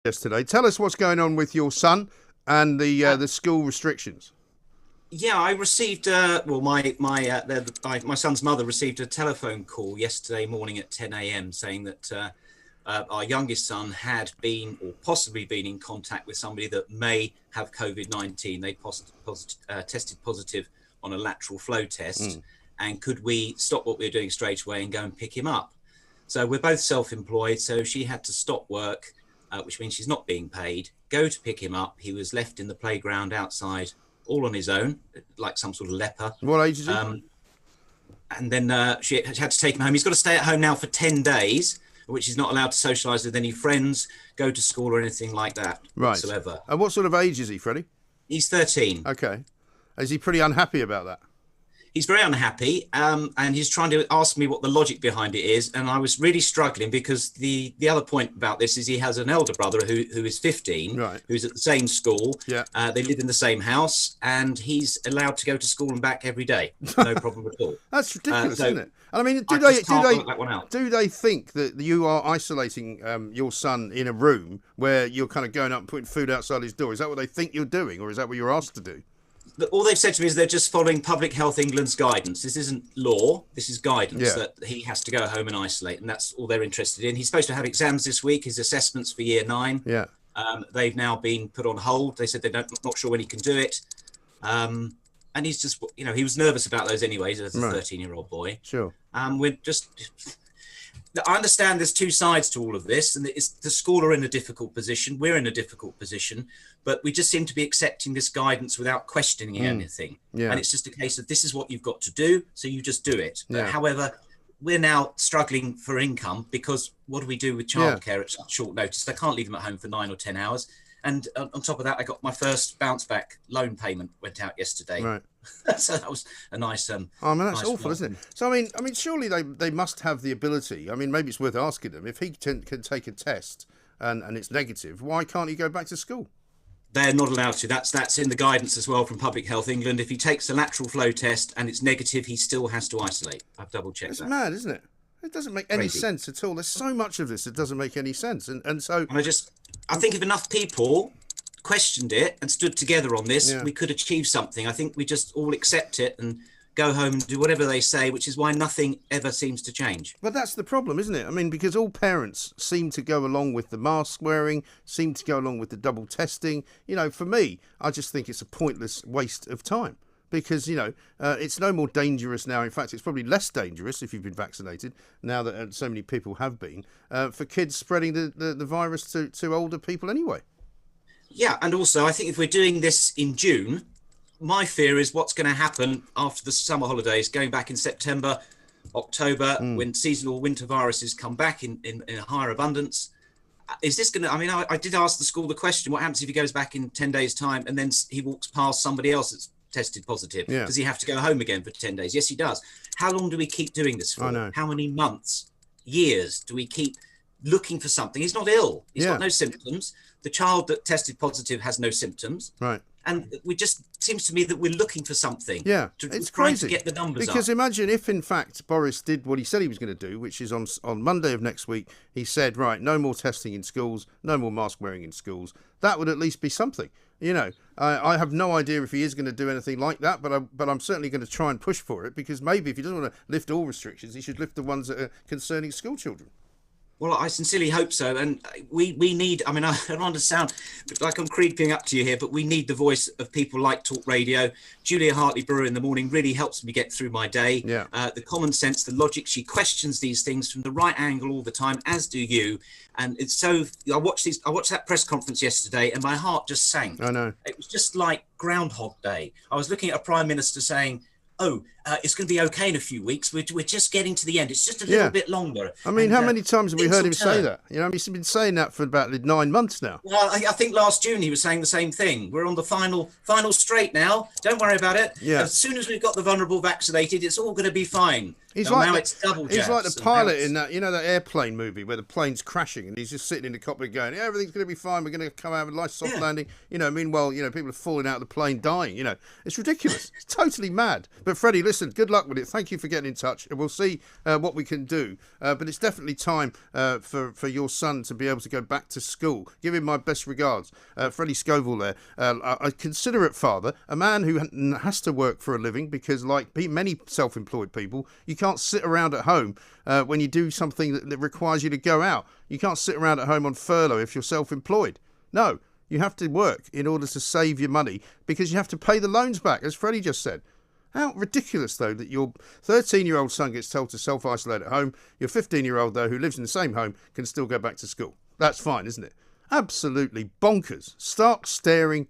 Yesterday. Tell us what's going on with your son and the school restrictions. Yeah, I received. My son's mother received a telephone call yesterday morning at 10 a.m. saying that our youngest son had been or possibly been in contact with somebody that may have COVID-19. They tested positive on a lateral flow test, and could we stop what we were doing straight away and go and pick him up? So we're both self-employed, so she had to stop work, which means she's not being paid, go to pick him up. He was left in the playground outside all on his own, like some sort of leper. What age is he? And then she had to take him home. He's got to stay at home now for 10 days, which he's not allowed to socialise with any friends, go to school or anything like that whatsoever. And what sort of age is he, Freddie? He's 13. Okay. Is he pretty unhappy about that? He's very unhappy, and he's trying to ask me what the logic behind it is. And I was really struggling because the other point about this is he has an elder brother who is 15, right, who's at the same school. Yeah. They live in the same house, and he's allowed to go to school and back every day. No problem at all. That's ridiculous, So isn't it? And I mean, do they think that you are isolating your son in a room where you're kind of going up and putting food outside his door? Is that what they think you're doing, or is that what you're asked to do? All they've said to me is they're just following Public Health England's guidance. This isn't law. This is guidance, Yeah. that he has to go home and isolate, and that's all they're interested in. He's supposed to have exams this week, his assessments for year 9. Yeah. They've now been put on hold. They said they're not sure when he can do it. And he's just, he was nervous about those anyways as a Right. 13-year-old boy. Sure. I understand there's two sides to all of this, and the school are in a difficult position. We're in a difficult position, but we just seem to be accepting this guidance without questioning anything. Yeah. And it's just a case of this is what you've got to do, so you just do it. Yeah. However, we're now struggling for income because what do we do with childcare at such short notice? I can't leave them at home for 9 or 10 hours. And on top of that, I got my first bounce back loan payment went out yesterday. Right. So that was a nice. I mean, that's nice awful, one. isn't it? So I mean, surely they must have the ability. I mean, maybe it's worth asking them if he can take a test and it's negative. Why can't he go back to school? They're not allowed to. That's in the guidance as well from Public Health England. If he takes a lateral flow test and it's negative, he still has to isolate. I've double checked that. It's mad, isn't it? It doesn't make any Crazy. sense at all. There's so much of this that doesn't make any sense, and so. And I think if enough people questioned it and stood together on this, Yeah. we could achieve something. I think we just all accept it and go home and do whatever they say, which is why nothing ever seems to change. But that's the problem, isn't it? I mean, because all parents seem to go along with the mask wearing, seem to go along with the double testing. For me, I just think it's a pointless waste of time. Because, it's no more dangerous now. In fact, it's probably less dangerous if you've been vaccinated, now that so many people have been, for kids spreading the virus to older people anyway. Yeah, and also I think if we're doing this in June, my fear is what's going to happen after the summer holidays, going back in September, October, when seasonal winter viruses come back in a higher abundance. Is this going to, I did ask the school the question, what happens if he goes back in 10 days' time and then he walks past somebody else that's tested positive? Yeah. Does he have to go home again for 10 days? Yes, he does. How long do we keep doing this for? I know. How many months, years do we keep looking for something? He's not ill. He's got no symptoms. The child that tested positive has no symptoms. Right. And we just seems to me that we're looking for something. Yeah, trying it's crazy to get the numbers because up. imagine if, in fact, Boris did what he said he was going to do, which is on Monday of next week, he said, right, no more testing in schools, no more mask wearing in schools. That would at least be something. I have no idea if he is going to do anything like that, but I'm certainly going to try and push for it, because maybe if he doesn't want to lift all restrictions, he should lift the ones that are concerning school children. Well, I sincerely hope so. And we need, I don't want to sound like I'm creeping up to you here, but we need the voice of people like Talk Radio. Julia Hartley-Brewer in the morning really helps me get through my day. Yeah. The common sense, the logic, she questions these things from the right angle all the time, as do you. And it's so, I watched that press conference yesterday and my heart just sank. I know. It was just like Groundhog Day. I was looking at a Prime Minister saying, it's going to be okay in a few weeks. We're just getting to the end. It's just a little bit longer. I mean, how many times have we heard him say that? He's been saying that for about 9 months now. Well, I think last June he was saying the same thing. We're on the final straight now. Don't worry about it. Yeah. As soon as we've got the vulnerable vaccinated, it's all going to be fine. He's now it's double jabs. He's like the pilot in that, that airplane movie where the plane's crashing and he's just sitting in the cockpit going, everything's going to be fine. We're going to come out with a nice soft landing. Meanwhile, people are falling out of the plane dying. It's ridiculous. It's totally mad. But Freddie, listen. listen, good luck with it. Thank you for getting in touch, and we'll see what we can do. But it's definitely time for your son to be able to go back to school. Give him my best regards. Freddie Scoville there, a considerate father, a man who has to work for a living because, like many self-employed people, you can't sit around at home when you do something that requires you to go out. You can't sit around at home on furlough if you're self-employed. No, you have to work in order to save your money because you have to pay the loans back, as Freddie just said. How ridiculous, though, that your 13-year-old son gets told to self-isolate at home. Your 15-year-old, though, who lives in the same home, can still go back to school. That's fine, isn't it? Absolutely bonkers. Stark staring